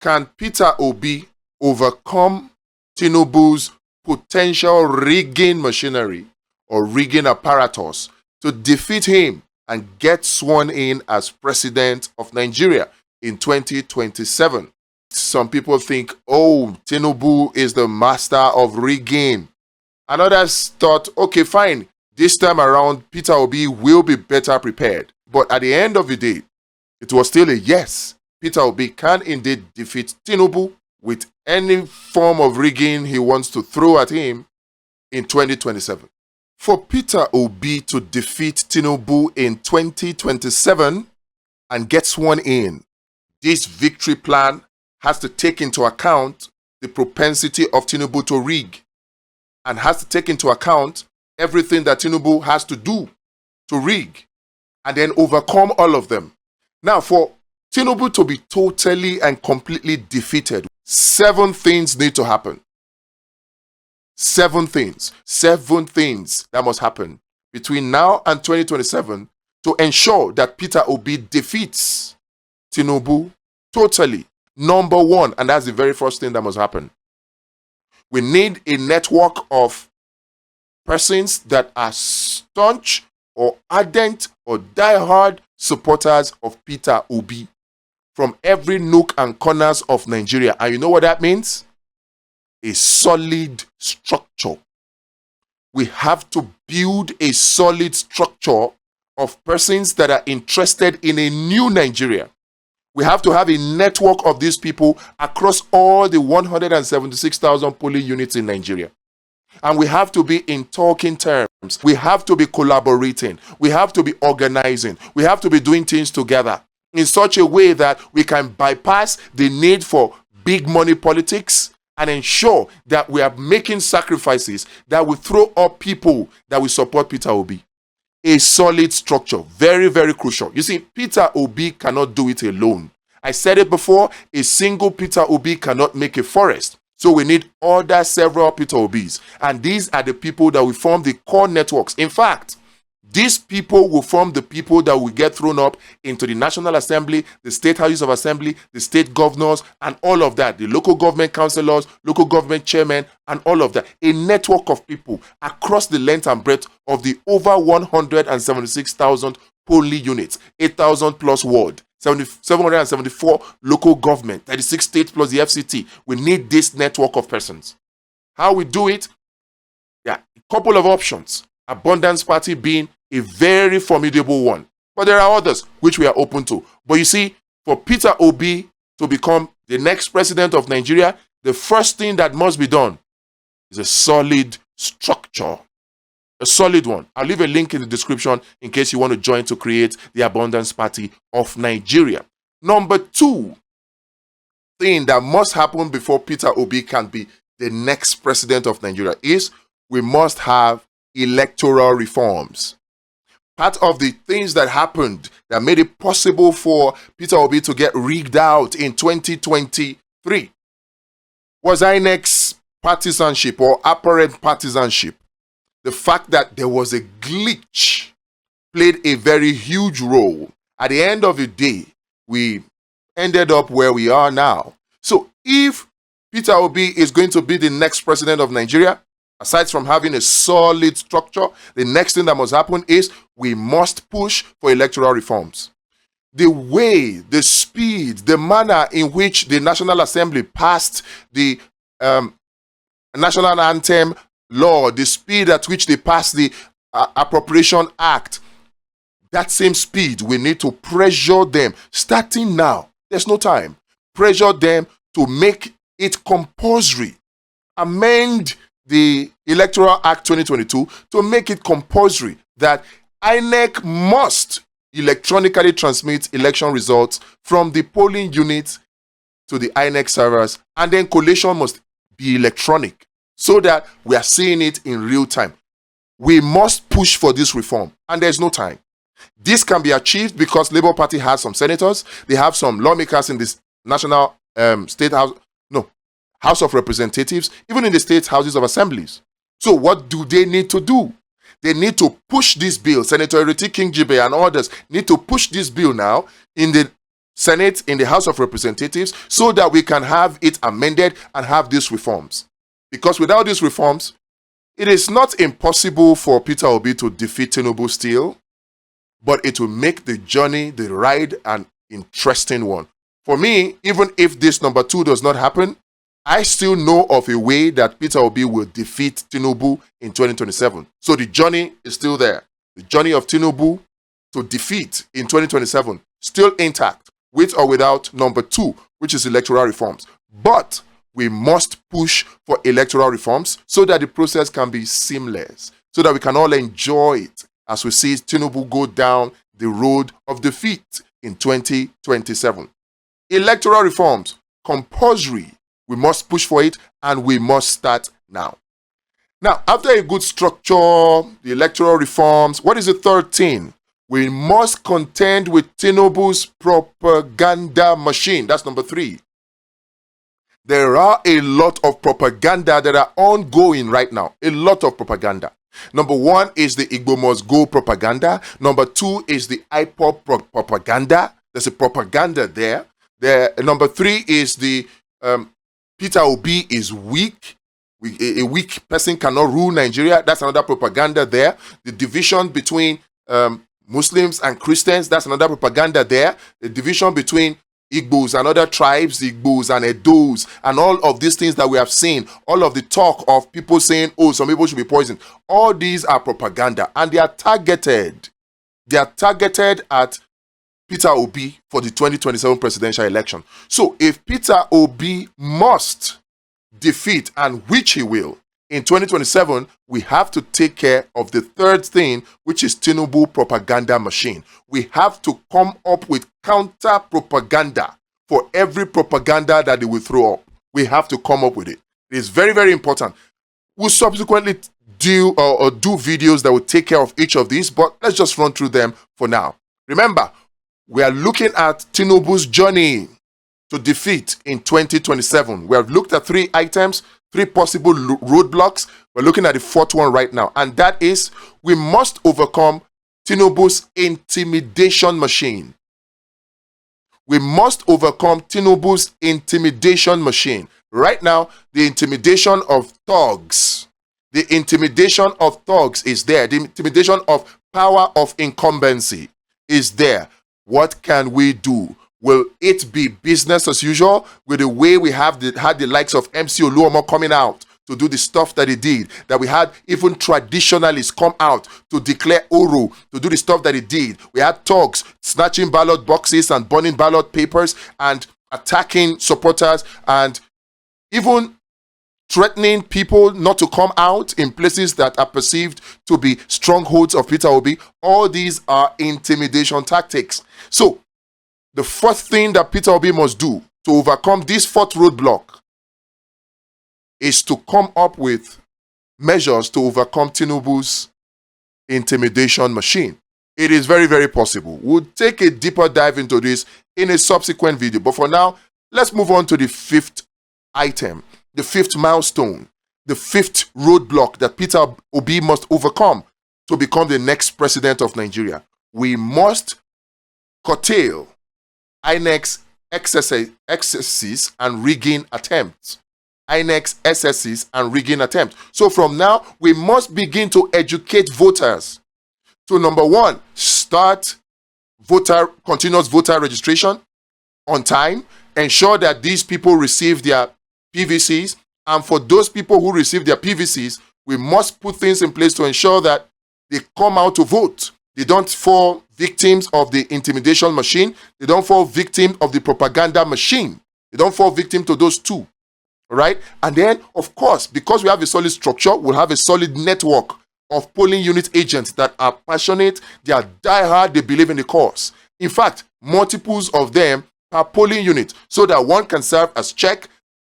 Can Peter Obi overcome Tinubu's potential rigging machinery or rigging apparatus to defeat him and get sworn in as president of Nigeria in 2027? Some people think, oh, Tinubu is the master of rigging. And others thought, okay, fine, this time around, Peter Obi will be better prepared. But at the end of the day, it was still a yes. Peter Obi can indeed defeat Tinubu with any form of rigging he wants to throw at him in 2027. For Peter Obi to defeat Tinubu in 2027 and get sworn in, this victory plan has to take into account the propensity of Tinubu to rig and has to take into account everything that Tinubu has to do to rig and then overcome all of them. Now, for Tinubu to be totally and completely defeated, 7 things need to happen. 7 things that must happen between now and 2027 to ensure that Peter Obi defeats Tinubu totally. Number 1, and that's the very first thing that must happen. We need a network of persons that are staunch or ardent or diehard supporters of Peter Obi from every nook and corners of Nigeria. And you know what that means? A solid structure. We have to build a solid structure of persons that are interested in a new Nigeria. We have to have a network of these people across all the 176,000 polling units in Nigeria. And we have to be in talking terms. We have to be collaborating. We have to be organizing. We have to be doing things together in such a way that we can bypass the need for big money politics and ensure that we are making sacrifices that will throw up people that will support Peter Obi. A solid structure, very, very crucial. You see, Peter Obi cannot do it alone. I said it before, a single Peter Obi cannot make a forest. So we need other several Peter Obis. And these are the people that will form the core networks. In fact, these people will form the people that will get thrown up into the National Assembly, the state houses of assembly, the state governors, and all of that. The local government councillors, local government chairmen, and all of that. A network of people across the length and breadth of the over 176,000 polling units, 8,000 plus ward, 774 local government, 36 states plus the FCT. We need this network of persons. How we do it? Yeah, a couple of options. Abundance Party being a very formidable one. But there are others which we are open to. But you see, for Peter Obi to become the next president of Nigeria, the first thing that must be done is a solid structure. A solid one. I'll leave a link in the description in case you want to join to create the Abundance Party of Nigeria. Number 2 thing that must happen before Peter Obi can be the next president of Nigeria is we must have electoral reforms. Part of the things that happened that made it possible for Peter Obi to get rigged out in 2023 was INEC's partisanship or apparent partisanship. The fact that there was a glitch played a very huge role. At the end of the day, we ended up where we are now. So if Peter Obi is going to be the next president of Nigeria, aside from having a solid structure, the next thing that must happen is we must push for electoral reforms. The way, the speed, the manner in which the National Assembly passed the National Anthem law, the speed at which they passed the Appropriation Act, that same speed, we need to pressure them, starting now. There's no time. Pressure them to make it compulsory. Amend the Electoral Act 2022 to make it compulsory that INEC must electronically transmit election results from the polling units to the INEC servers, and then collation must be electronic so that we are seeing it in real time. We must push for this reform, and there's no time. This can be achieved because Labour Party has some senators, they have some lawmakers in this National House of Representatives, even in the state houses of assemblies. So what do they need to do? They need to push this bill. Senator Eriti Kingibe and others need to push this bill now in the Senate, in the House of Representatives, so that we can have it amended and have these reforms. Because without these reforms, it is not impossible for Peter Obi to defeat Tinubu still, but it will make the journey, the ride, an interesting one. For me, even if this number 2 does not happen, I still know of a way that Peter Obi will defeat Tinubu in 2027. So the journey is still there. The journey of Tinubu to defeat in 2027, still intact, with or without number 2, which is electoral reforms. But we must push for electoral reforms so that the process can be seamless, so that we can all enjoy it as we see Tinubu go down the road of defeat in 2027. Electoral reforms, compulsory. We must push for it, and we must start now. Now, after a good structure, the electoral reforms, what is the third thing? We must contend with Tinubu's propaganda machine. That's number 3. There are a lot of propaganda that are ongoing right now. A lot of propaganda. Number 1 is the Igbo must go propaganda. Number 2 is the IPOB propaganda. There's a propaganda there. Number 3 is the Peter Obi is weak. A weak person cannot rule Nigeria. That's another propaganda there. The division between Muslims and Christians, that's another propaganda there. The division between Igbos and other tribes, Igbos and Edos, and all of these things that we have seen, all of the talk of people saying, oh, some people should be poisoned. All these are propaganda, and they are targeted. They are targeted at Peter Obi for the 2027 presidential election. So if Peter Obi must defeat, and which he will, in 2027, we have to take care of the third thing, which is Tinubu propaganda machine. We have to come up with counter propaganda for every propaganda that they will throw up. We have to come up with it. It is very, very important. We'll subsequently do videos that will take care of each of these, but let's just run through them for now. Remember, we are looking at Tinubu's journey to defeat in 2027. We have looked at 3 items, 3 possible roadblocks. We're looking at the 4th one right now, and that is we must overcome Tinubu's intimidation machine. We must overcome Tinubu's intimidation machine. Right now, the intimidation of thugs. The intimidation of thugs is there. The intimidation of power of incumbency is there. What can we do? Will it be business as usual with the way we have had the likes of MC Oluomo coming out to do the stuff that he did, that we had even traditionalists come out to declare Oro, to do the stuff that he did? We had thugs snatching ballot boxes and burning ballot papers and attacking supporters and even threatening people not to come out in places that are perceived to be strongholds of Peter Obi. All these are intimidation tactics. So the 4th thing that Peter Obi must do to overcome this 4th roadblock is to come up with measures to overcome Tinubu's intimidation machine. It is very, very possible. We'll take a deeper dive into this in a subsequent video. But for now, let's move on to the 5th item, the 5th milestone, the 5th roadblock that Peter Obi must overcome to become the next president of Nigeria. We must curtail INEC's excesses and rigging attempts. INEC's excesses and rigging attempts. So from now, we must begin to educate voters. So number 1, start continuous voter registration on time. Ensure that these people receive their PVCs. And for those people who receive their PVCs, we must put things in place to ensure that they come out to vote. They don't fall victims of the intimidation machine. They don't fall victim of the propaganda machine. They don't fall victim to those two. All right? And then, of course, because we have a solid structure, we'll have a solid network of polling unit agents that are passionate, they are diehard, they believe in the cause. In fact, multiples of them per polling unit, so that one can serve as check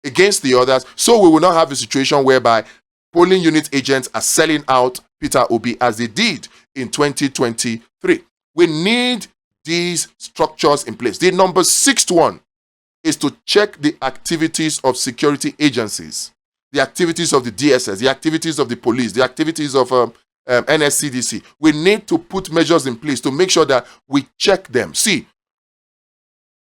against the others, so we will not have a situation whereby polling unit agents are selling out Peter Obi as they did in 2023. We need these structures in place. The number 6th one is to check the activities of security agencies, the activities of the DSS, the activities of the police, the activities of NSCDC. We need to put measures in place to make sure that we check them. See,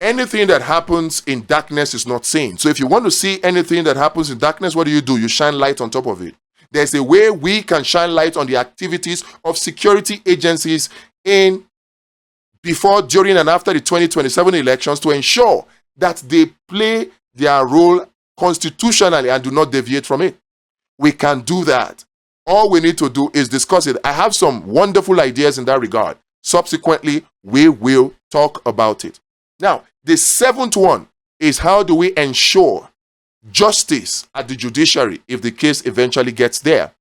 anything that happens in darkness is not seen. So if you want to see anything that happens in darkness, what do? You shine light on top of it. There's a way we can shine light on the activities of security agencies in before, during, and after the 2027 elections to ensure that they play their role constitutionally and do not deviate from it. We can do that. All we need to do is discuss it. I have some wonderful ideas in that regard. Subsequently, we will talk about it. Now, the seventh one is, how do we ensure justice at the judiciary if the case eventually gets there?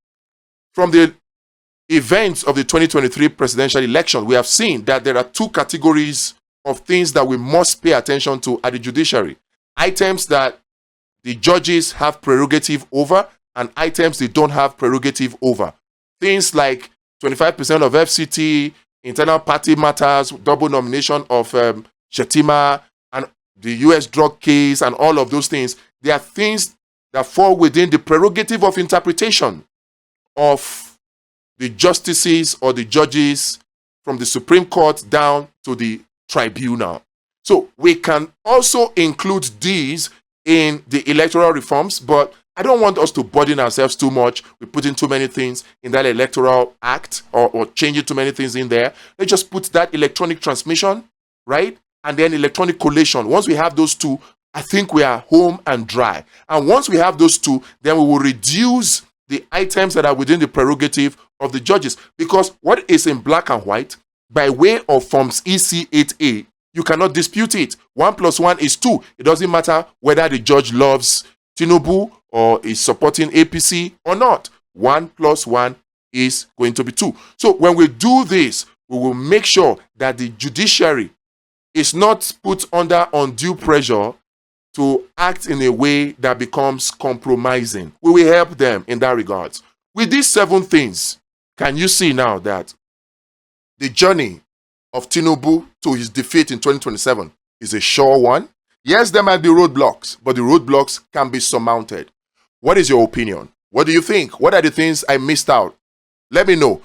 From the events of the 2023 presidential election, we have seen that there are two categories of things that we must pay attention to at the judiciary. Items that the judges have prerogative over and items they don't have prerogative over. Things like 25% of FCT, internal party matters, double nomination of Shetima, and the US drug case, and all of those things. They are things that fall within the prerogative of interpretation of the justices or the judges from the Supreme Court down to the tribunal. So we can also include these in the electoral reforms, but I don't want us to burden ourselves too much with putting too many things in that electoral act or changing too many things in there. Let's just put that electronic transmission, right? And then electronic collation. Once we have those two, I think we are home and dry. And once we have those two, then we will reduce the items that are within the prerogative of the judges. Because what is in black and white, by way of Forms EC8A, you cannot dispute it. 1 + 1 is 2. It doesn't matter whether the judge loves Tinubu or is supporting APC or not. 1 + 1 is going to be 2. So when we do this, we will make sure that the judiciary is not put under undue pressure to act in a way that becomes compromising. We will help them in that regard. With these 7 things, can you see now that the journey of Tinubu to his defeat in 2027 is a sure one? Yes, there might be roadblocks, but the roadblocks can be surmounted. What is your opinion? What do you think? What are the things I missed out? Let me know.